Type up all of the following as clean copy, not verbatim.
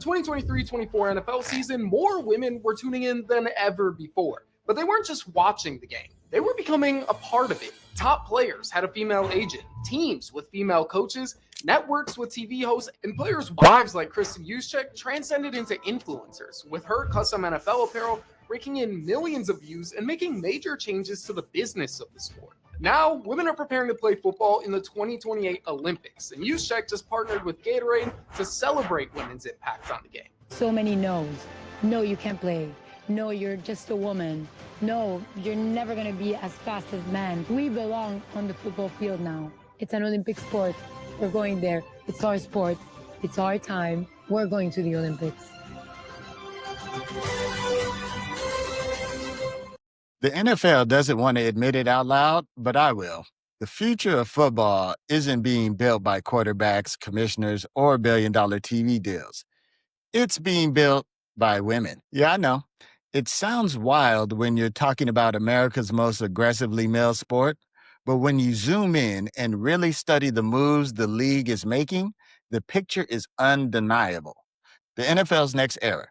2023-24 NFL season, more women were tuning in than ever before. But they weren't just watching the game, they were becoming a part of it. Top players had a female agent, teams with female coaches, networks with TV hosts, and players' wives like Kristen Juszczyk transcended into influencers, with her custom NFL apparel raking in millions of views and making major changes to the business of the sport. Now, women are preparing to play football in the 2028 Olympics, and Juszczyk just partnered with Gatorade to celebrate women's impact on the game. So many no's. No, you can't play. No, you're just a woman. No, you're never going to be as fast as men. We belong on the football field now. It's an Olympic sport. We're going there. It's our sport. It's our time. We're going to the Olympics. The NFL doesn't want to admit it out loud, but I will. The future of football isn't being built by quarterbacks, commissioners, or billion-dollar TV deals. It's being built by women. Yeah, I know. It sounds wild when you're talking about America's most aggressively male sport, but when you zoom in and really study the moves the league is making, the picture is undeniable. The NFL's next era,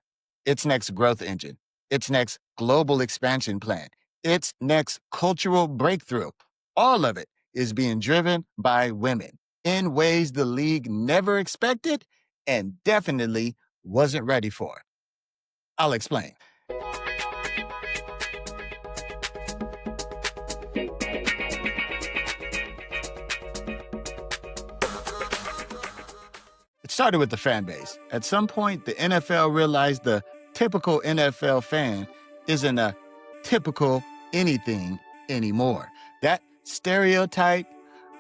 its next growth engine, its next global expansion plan, its next cultural breakthrough, all of it is being driven by women in ways the league never expected and definitely wasn't ready for. I'll explain. It started with the fan base. At some point, the NFL realized the typical NFL fan isn't a typical anything anymore. That stereotype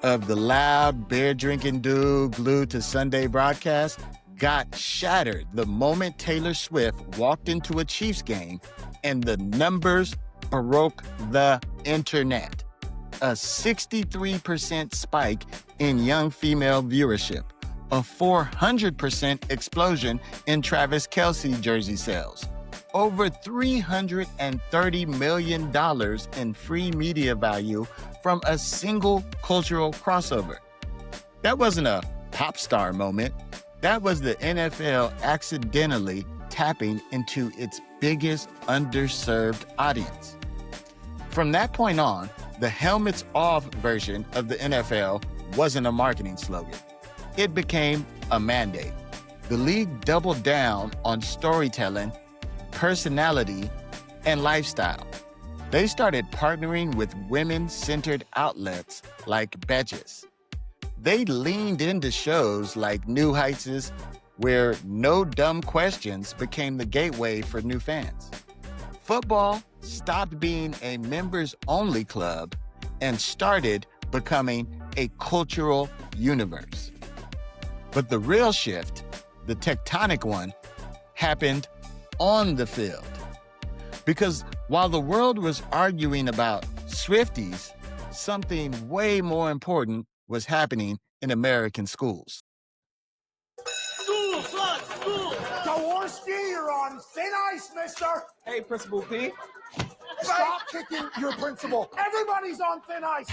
of the loud, beer-drinking dude glued to Sunday broadcast got shattered the moment Taylor Swift walked into a Chiefs game and the numbers broke the internet. A 63% spike in young female viewership, a 400% explosion in Travis Kelce jersey sales, over $330 million in free media value from a single cultural crossover. That wasn't a pop star moment. That was the NFL accidentally tapping into its biggest underserved audience. From that point on, the helmets off version of the NFL wasn't a marketing slogan. It became a mandate. The league doubled down on storytelling, personality, and lifestyle. They started partnering with women-centered outlets like Betches. They leaned into shows like New Heights, where no dumb questions became the gateway for new fans. Football stopped being a members-only club and started becoming a cultural universe. But the real shift, the tectonic one, happened on the field. Because while the world was arguing about Swifties, something way more important was happening in American schools. School, son, school! Jaworski, you're on thin ice, mister! Hey, Principal P. Stop kicking your principal. Everybody's on thin ice.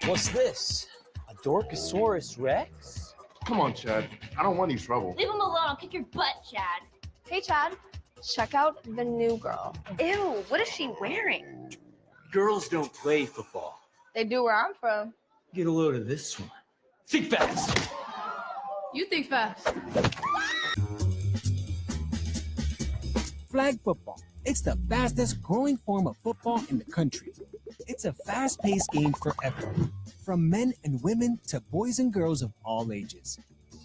What's this? A Dorkosaurus Rex? Come on, Chad. I don't want any trouble. Leave him alone. I'll kick your butt, Chad. Hey, Chad. Check out the new girl. Ew, what is she wearing? Girls don't play football. They do where I'm from. Get a load of this one. Think fast. You think fast. Flag football. It's the fastest growing form of football in the country. It's a fast-paced game for everyone, from men and women to boys and girls of all ages.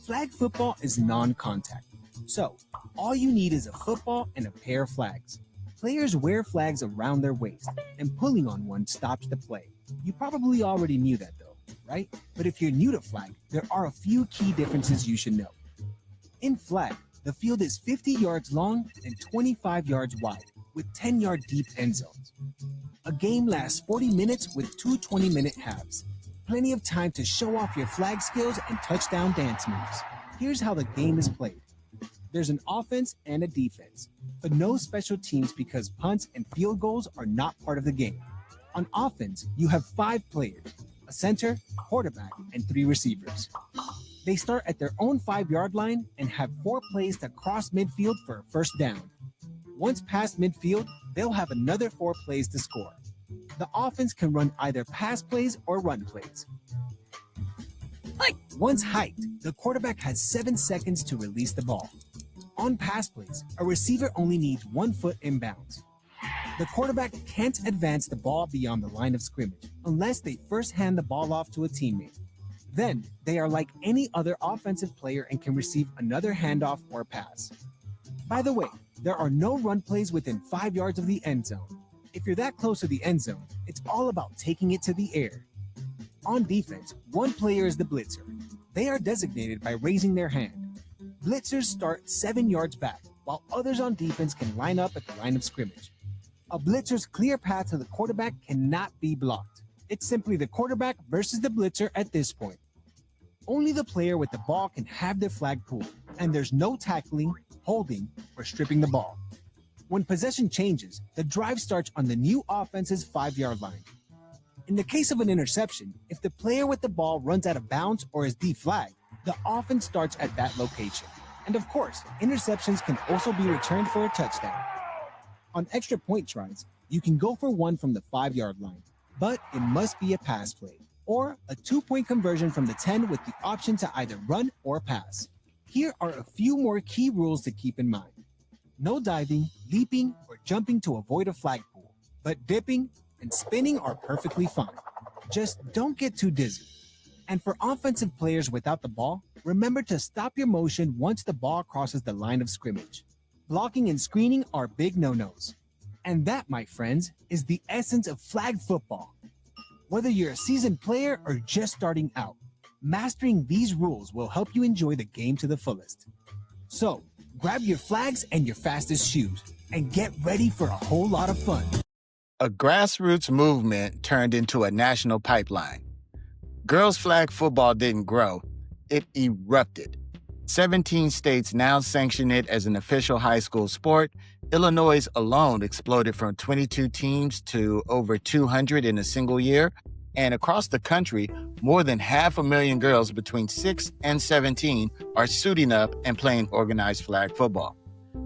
Flag football is non-contact, so all you need is a football and a pair of flags. Players wear flags around their waist, and pulling on one stops the play. You probably already knew that though, right? But if you're new to flag, there are a few key differences you should know. In flag, the field is 50 yards long and 25 yards wide, with 10-yard deep end zones. A game lasts 40 minutes with two 20-minute halves. Plenty of time to show off your flag skills and touchdown dance moves. Here's how the game is played. There's an offense and a defense, but no special teams because punts and field goals are not part of the game. On offense, you have 5 players, a center, quarterback, and 3 receivers. They start at their own 5-yard line and have 4 plays to cross midfield for a first down. Once past midfield, they'll have another 4 plays to score. The offense can run either pass plays or run plays. Once hiked, the quarterback has 7 seconds to release the ball. On pass plays, a receiver only needs 1 foot inbounds. The quarterback can't advance the ball beyond the line of scrimmage unless they first hand the ball off to a teammate. Then, they are like any other offensive player and can receive another handoff or pass. By the way, there are no run plays within 5 yards of the end zone. If you're that close to the end zone, it's all about taking it to the air. On defense, one player is the blitzer. They are designated by raising their hand. Blitzers start 7 yards back, while others on defense can line up at the line of scrimmage. A blitzer's clear path to the quarterback cannot be blocked. It's simply the quarterback versus the blitzer at this point. Only the player with the ball can have their flag pulled, and there's no tackling, holding, or stripping the ball. When possession changes, the drive starts on the new offense's 5-yard line. In the case of an interception, if the player with the ball runs out of bounds or is deflagged, the offense starts at that location. And of course, interceptions can also be returned for a touchdown. On extra point tries, you can go for one from the 5-yard line, but it must be a pass play, or a 2-point conversion from the 10 with the option to either run or pass. Here are a few more key rules to keep in mind. No diving, leaping, or jumping to avoid a flag pool, but dipping and spinning are perfectly fine. Just don't get too dizzy. And for offensive players without the ball, remember to stop your motion once the ball crosses the line of scrimmage. Blocking and screening are big no-nos. And that, my friends, is the essence of flag football. Whether you're a seasoned player or just starting out, mastering these rules will help you enjoy the game to the fullest. So, grab your flags and your fastest shoes, and get ready for a whole lot of fun. A grassroots movement turned into a national pipeline. Girls flag football didn't grow, it erupted. 17 states now sanction it as an official high school sport. Illinois alone exploded from 22 teams to over 200 in a single year. And across the country, more than 500,000 girls between 6 and 17 are suiting up and playing organized flag football.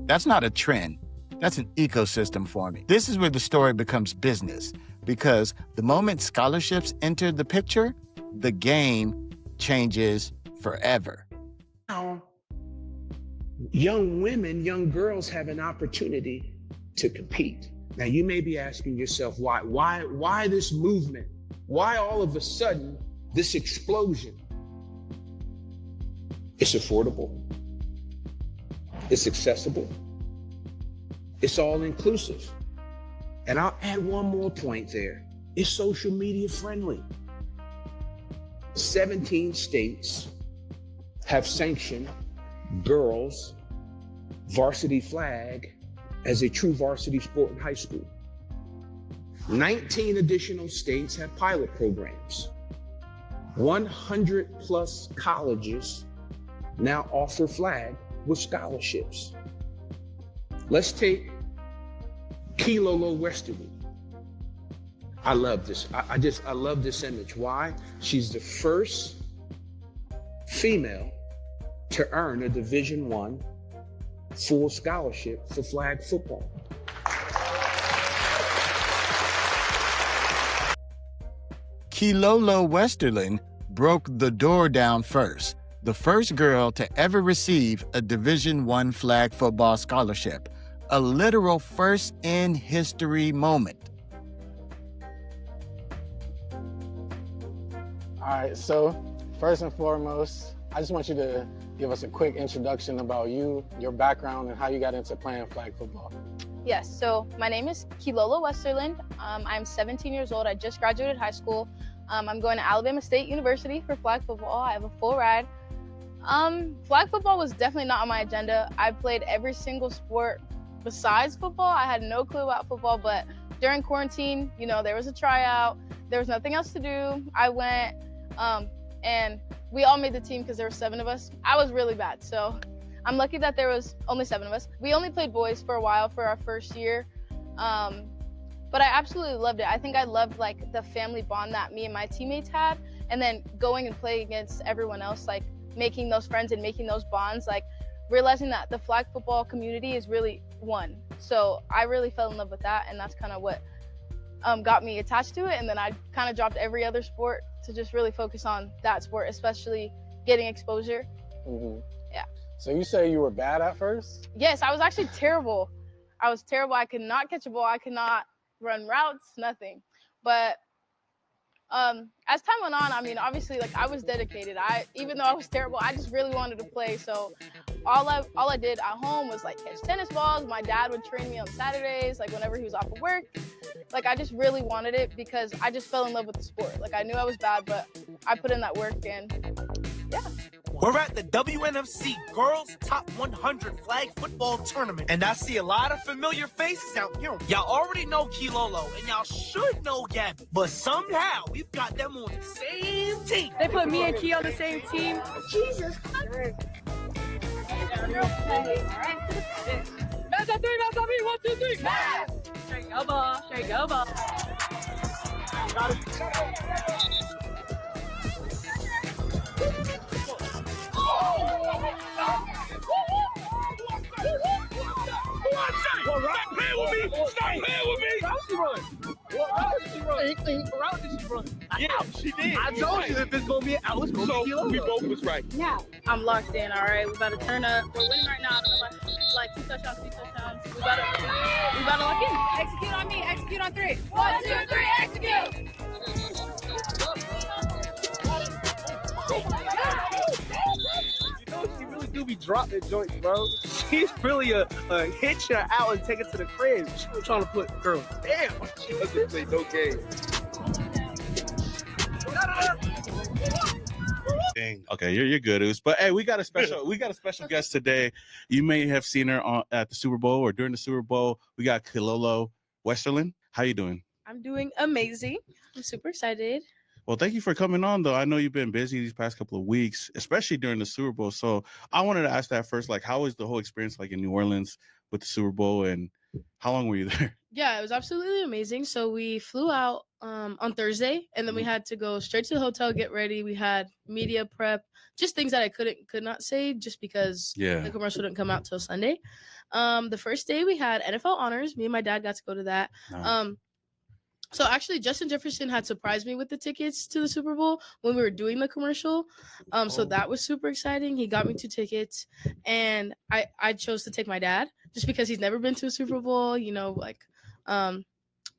That's not a trend. That's an ecosystem forming. This is where the story becomes business, because the moment scholarships enter the picture, the game changes forever. Now, young women, young girls have an opportunity to compete. Now, you may be asking yourself, why this movement? Why all of a sudden this explosion? It's affordable. It's accessible. It's all inclusive. And I'll add one more point there. It's social media friendly. 17 states have sanctioned girls' varsity flag as a true varsity sport in high school. 19 additional states have pilot programs. 100 plus colleges now offer flag with scholarships. Let's take Kilolo Westerly. I love this. I love this image. Why? She's the first female to earn a Division I full scholarship for flag football. Kilolo Westerland broke the door down first, the first girl to ever receive a Division I flag football scholarship, a literal first in history moment. All right, so first and foremost, I just want you to give us a quick introduction about you, your background, and how you got into playing flag football. Yes, so my name is Kilolo Westerland. I'm 17 years old. I just graduated high school. I'm going to Alabama State University for flag football. I have a full ride. Flag football was definitely not on my agenda. I played every single sport besides football. I had no clue about football, but during quarantine, there was a tryout. There was nothing else to do. I went, and we all made the team because there were 7 of us. I was really bad, so I'm lucky that there was only 7 of us. We only played boys for a while for our first year, but I absolutely loved it. I think I loved the family bond that me and my teammates had, and then going and playing against everyone else, making those friends and making those bonds, like realizing that the flag football community is really one. So I really fell in love with that, and that's kind of what got me attached to it. And then I kind of dropped every other sport to just really focus on that sport, especially getting exposure. Yeah. So you say you were bad at first? Yes, I was actually terrible. I was terrible. I could not catch a ball. I could not run routes, nothing. But as time went on, I mean, obviously, like, I was dedicated. Even though I was terrible, I just really wanted to play. So all I did at home was like catch tennis balls. My dad would train me on Saturdays, like whenever he was off of work. Like, I just really wanted it because I just fell in love with the sport. Like, I knew I was bad, but I put in that work, and yeah. We're at the WNFC Girls Top 100 Flag Football Tournament, and I see a lot of familiar faces out here. Y'all already know Kilolo, and y'all should know Gabby, but somehow we've got them on the same team. They put me and Key on the same team. Jesus. That's a three, that's a me, 1, 2, 3. Straight go ball, straight go ball. Stop playing with me! Stop playing with me! How she run? What route did she run? What route did she run? Yeah, she did. I told you if it's gonna be out, it's gonna be Kilo. We both was right. Yeah. I'm locked in, all right? We about to turn up. We're winning right now. I don't know about, like, 2 touchdowns, 3 touchdowns. We about to lock in. Execute on me, execute on 3. 1, 2, 3, execute! You know, she really do be dropping joints, bro. She's really a hit her out and take it to the crib. She was trying to put, girl, damn. She doesn't play no game. Dang. Okay, you're good, Oos. But hey, we got a special guest today. You may have seen her at the Super Bowl or during the Super Bowl. We got Kilolo Westerland. How you doing? I'm doing amazing. I'm super excited. Well, thank you for coming on, though. I know you've been busy these past couple of weeks, especially during the Super Bowl. So I wanted to ask that first. Like, how was the whole experience like in New Orleans with the Super Bowl, and how long were you there? Yeah, it was absolutely amazing. So we flew out on Thursday, and then we had to go straight to the hotel, get ready. We had media prep, just things that I could not say just because the commercial didn't come out till Sunday. The first day we had NFL honors. Me and my dad got to go to that. Nice. So actually, Justin Jefferson had surprised me with the tickets to the Super Bowl when we were doing the commercial. So that was super exciting. He got me 2 tickets, and I chose to take my dad just because he's never been to a Super Bowl, you know, like, but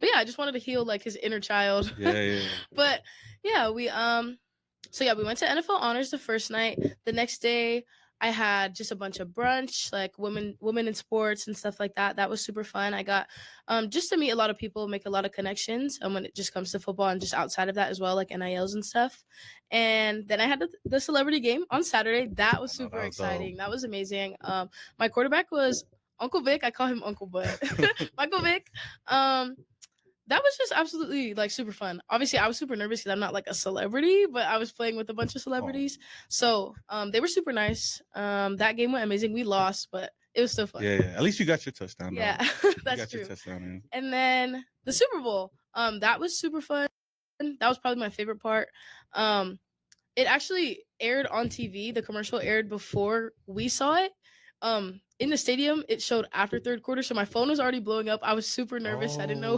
yeah, I just wanted to heal like his inner child. Yeah. But yeah, we went to NFL honors the first night. The next day, I had just a bunch of brunch, like women in sports and stuff like that. That was super fun. I got just to meet a lot of people, make a lot of connections when it just comes to football and just outside of that as well, like NILs and stuff. And then I had the celebrity game on Saturday. That was super exciting. That was amazing. My quarterback was Uncle Vic. I call him Uncle, but Michael Vick. That was just absolutely like super fun. Obviously, I was super nervous because I'm not like a celebrity, but I was playing with a bunch of celebrities. So they were super nice. That game went amazing. We lost, but it was still fun. Yeah. At least you got your touchdown. Yeah, that's true. Your touchdown, and then the Super Bowl. That was super fun. That was probably my favorite part. It actually aired on TV. The commercial aired before we saw it. In the stadium, it showed after third quarter, so my phone was already blowing up. I was super nervous. I didn't know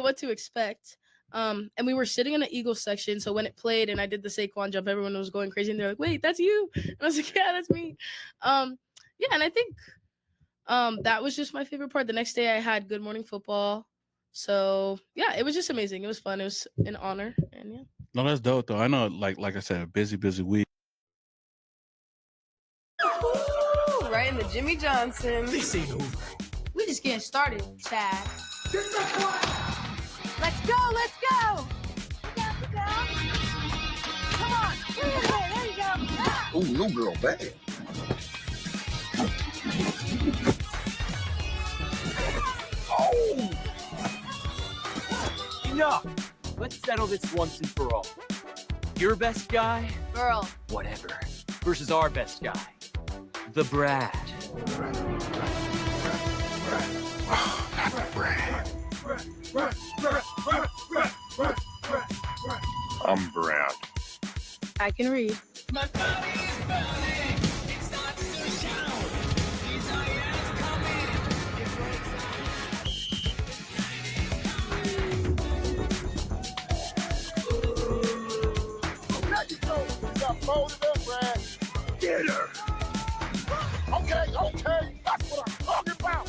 what to expect. And we were sitting in the Eagles section, so when it played and I did the Saquon jump, everyone was going crazy, and they're like, "Wait, that's you?" And I was like, "Yeah, that's me." Yeah, and I think that was just my favorite part. The next day, I had Good Morning Football, so yeah, it was just amazing. It was fun. It was an honor, and yeah. No, that's dope though. I know, like I said, a busy week. Right in the Jimmy Johnson. This ain't over. We just getting started, Chad. Let's go, let's go. Come on. There you go. Oh, no girl bad. Oh! Enough. Let's settle this once and for all. Your best guy? Girl. Whatever. Versus our best guy. The Brad. Oh, not the Brad. I'm Brad. I can read. Get her. Okay, that's what I'm talking about.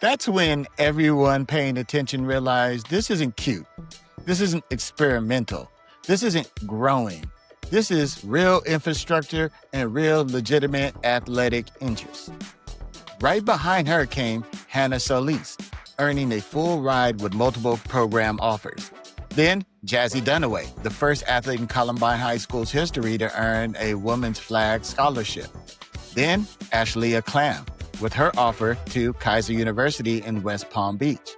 That's when everyone paying attention realized this isn't cute. This isn't experimental. This isn't growing. This is real infrastructure and real legitimate athletic interest. Right behind her came Hannah Solis, earning a full ride with multiple program offers. Then Jazzy Dunaway, the first athlete in Columbine High School's history to earn a women's flag scholarship. Then Ashleigh Clam, with her offer to Kaiser University in West Palm Beach.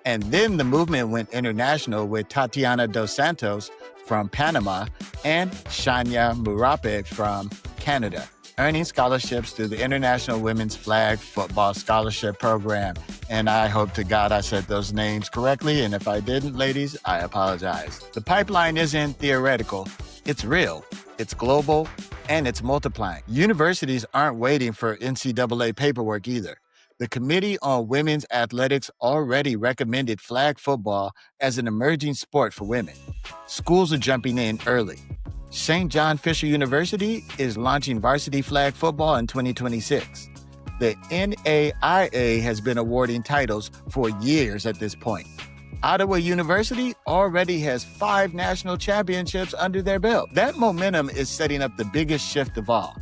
And then the movement went international with Tatiana Dos Santos from Panama and Shania Murape from Canada, earning scholarships through the International Women's Flag Football Scholarship Program. And I hope to God I said those names correctly, and if I didn't, ladies, I apologize. The pipeline isn't theoretical, it's real, it's global, and it's multiplying. Universities aren't waiting for NCAA paperwork either. The Committee on Women's Athletics already recommended flag football as an emerging sport for women. Schools are jumping in early. St. John Fisher University is launching varsity flag football in 2026. The NAIA has been awarding titles for years at this point. Ottawa University already has 5 national championships under their belt. That momentum is setting up the biggest shift of all.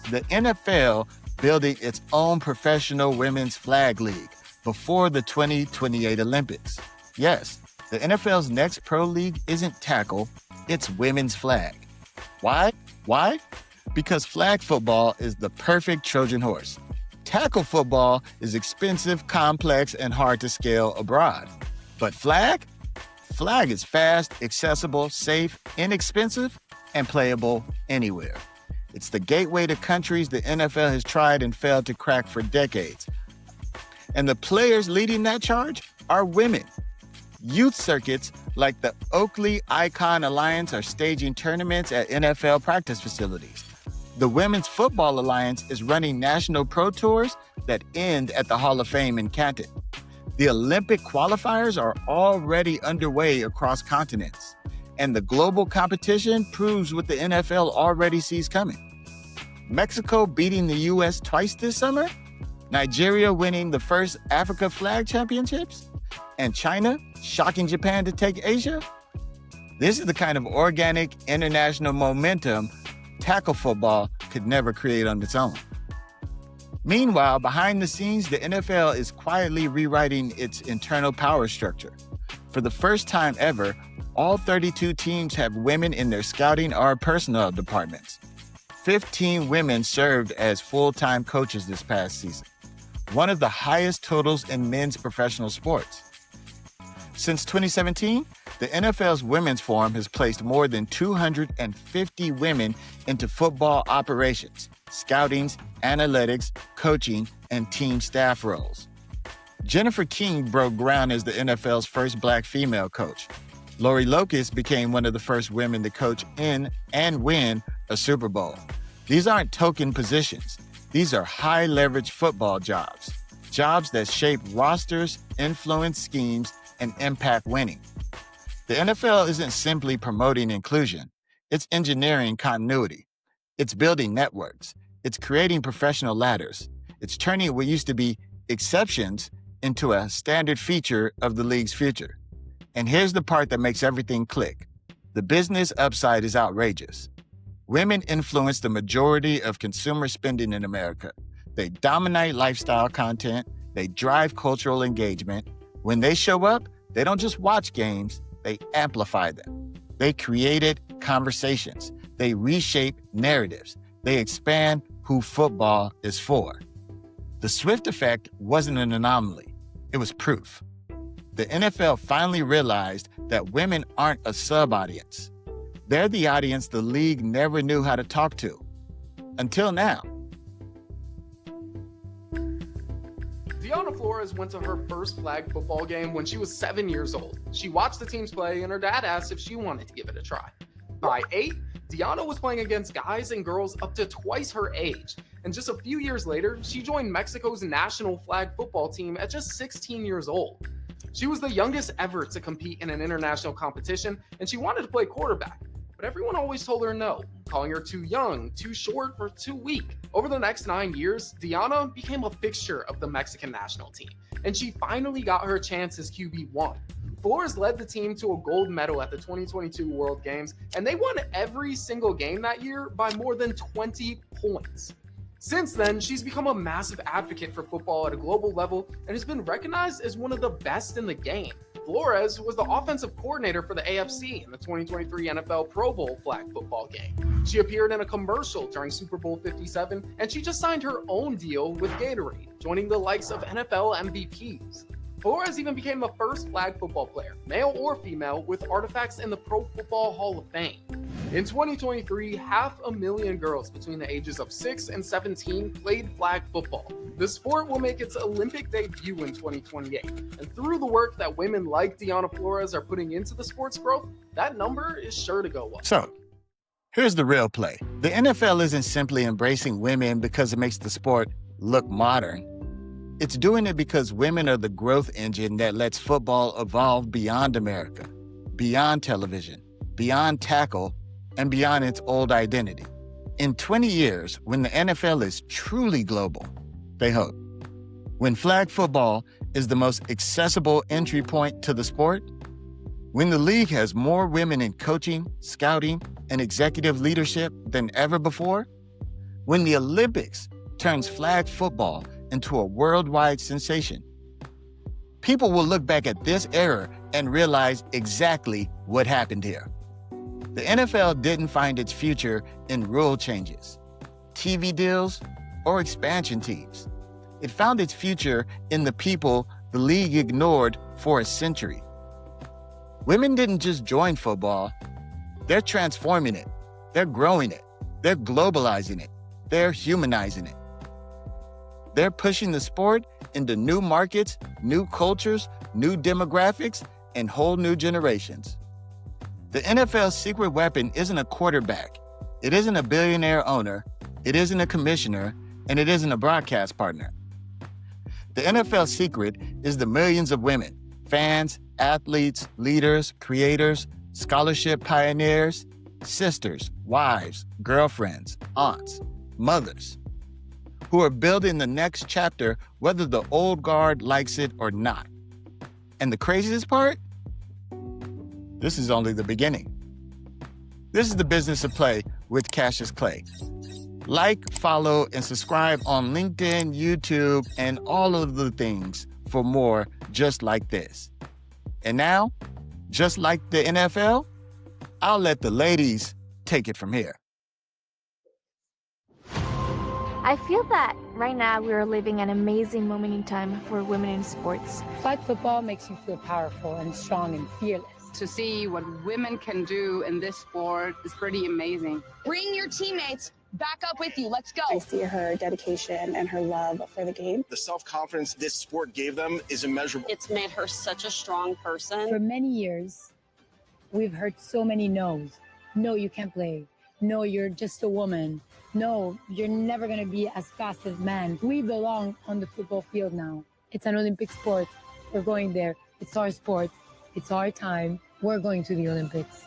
The NFL building its own professional women's flag league before the 2028 Olympics. Yes, the NFL's next pro league isn't tackle, it's women's flag. Why? Because flag football is the perfect Trojan horse. Tackle football is expensive, complex, and hard to scale abroad. But flag? Flag is fast, accessible, safe, inexpensive, and playable anywhere. It's the gateway to countries the NFL has tried and failed to crack for decades. And the players leading that charge are women. Youth circuits like the Oakley Icon Alliance are staging tournaments at NFL practice facilities. The Women's Football Alliance is running national pro tours that end at the Hall of Fame in Canton. The Olympic qualifiers are already underway across continents. And the global competition proves what the NFL already sees coming. Mexico beating the U.S. twice this summer? Nigeria winning the first Africa Flag Championships? And China shocking Japan to take Asia? This is the kind of organic international momentum tackle football could never create on its own. Meanwhile, behind the scenes, the NFL is quietly rewriting its internal power structure. For the first time ever, all 32 teams have women in their scouting or personnel departments. 15 women served as full-time coaches this past season, one of the highest totals in men's professional sports. Since 2017, the NFL's Women's Forum has placed more than 250 women into football operations, scoutings, analytics, coaching, and team staff roles. Jennifer King broke ground as the NFL's first Black female coach. Lori Locust became one of the first women to coach in and win a Super Bowl. These aren't token positions. These are high-leverage football jobs, jobs that shape rosters, influence schemes, and impact winning. The NFL isn't simply promoting inclusion. It's engineering continuity. It's building networks. It's creating professional ladders. It's turning what used to be exceptions into a standard feature of the league's future. And here's the part that makes everything click. The business upside is outrageous. Women influence the majority of consumer spending in America. They dominate lifestyle content. They drive cultural engagement. When they show up, they don't just watch games, they amplify them. They created conversations. They reshape narratives. They expand who football is for. The Swift effect wasn't an anomaly. It was proof. the NFL finally realized that women aren't a sub-audience. They're the audience the league never knew how to talk to. Until now. Deanna Flores went to her first flag football game when she was 7 years old. She watched the teams play, and her dad asked if she wanted to give it a try. By 8, Deanna was playing against guys and girls up to twice her age. And just a few years later, she joined Mexico's national flag football team at just 16 years old. She was the youngest ever to compete in an international competition, and she wanted to play quarterback. But everyone always told her no, calling her too young, too short, or too weak. Over the next 9 years, Deanna became a fixture of the Mexican national team, and she finally got her chance as QB1. Flores led the team to a gold medal at the 2022 World Games, and they won every single game that year by more than 20 points. Since then, she's become a massive advocate for football at a global level and has been recognized as one of the best in the game. Flores was the offensive coordinator for the AFC in the 2023 NFL Pro Bowl flag football game. She appeared in a commercial during Super Bowl 57, and she just signed her own deal with Gatorade, joining the likes of NFL MVPs. Flores even became the first flag football player, male or female, with artifacts in the Pro Football Hall of Fame. In 2023, 500,000 girls between the ages of 6 and 17 played flag football. The sport will make its Olympic debut in 2028, and through the work that women like Deanna Flores are putting into the sport's growth, that number is sure to go up. So, here's the real play. The NFL isn't simply embracing women because it makes the sport look modern. It's doing it because women are the growth engine that lets football evolve beyond America, beyond television, beyond tackle, and beyond its old identity. In 20 years, when the NFL is truly global, they hope, when flag football is the most accessible entry point to the sport, when the league has more women in coaching, scouting, and executive leadership than ever before, when the Olympics turns flag football into a worldwide sensation, people will look back at this era and realize exactly what happened here. The NFL didn't find its future in rule changes, TV deals, or expansion teams. It found its future in the people the league ignored for a century. Women didn't just join football, they're transforming it, they're growing it, they're globalizing it, they're humanizing it. They're pushing the sport into new markets, new cultures, new demographics, and whole new generations. The NFL's secret weapon isn't a quarterback. It isn't a billionaire owner. It isn't a commissioner, and it isn't a broadcast partner. The NFL's secret is the millions of women, fans, athletes, leaders, creators, scholarship pioneers, sisters, wives, girlfriends, aunts, mothers, who are building the next chapter whether the old guard likes it or not. And the craziest part? This is only the beginning. This is the Business of Play with Cassius Clay. Like, follow, and subscribe on LinkedIn, YouTube, and all of the things for more just like this. And now, just like the NFL, I'll let the ladies take it from here. I feel that right now we are living an amazing moment in time for women in sports. Flag football makes you feel powerful and strong and fearless. To see what women can do in this sport is pretty amazing. Bring your teammates back up with you. Let's go. I see her dedication and her love for the game. The self-confidence this sport gave them is immeasurable. It's made her such a strong person. For many years, we've heard so many no's. No, you can't play. No, you're just a woman. No, you're never going to be as fast as men. We belong on the football field now. It's an Olympic sport. We're going there. It's our sport. It's our time. We're going to the Olympics.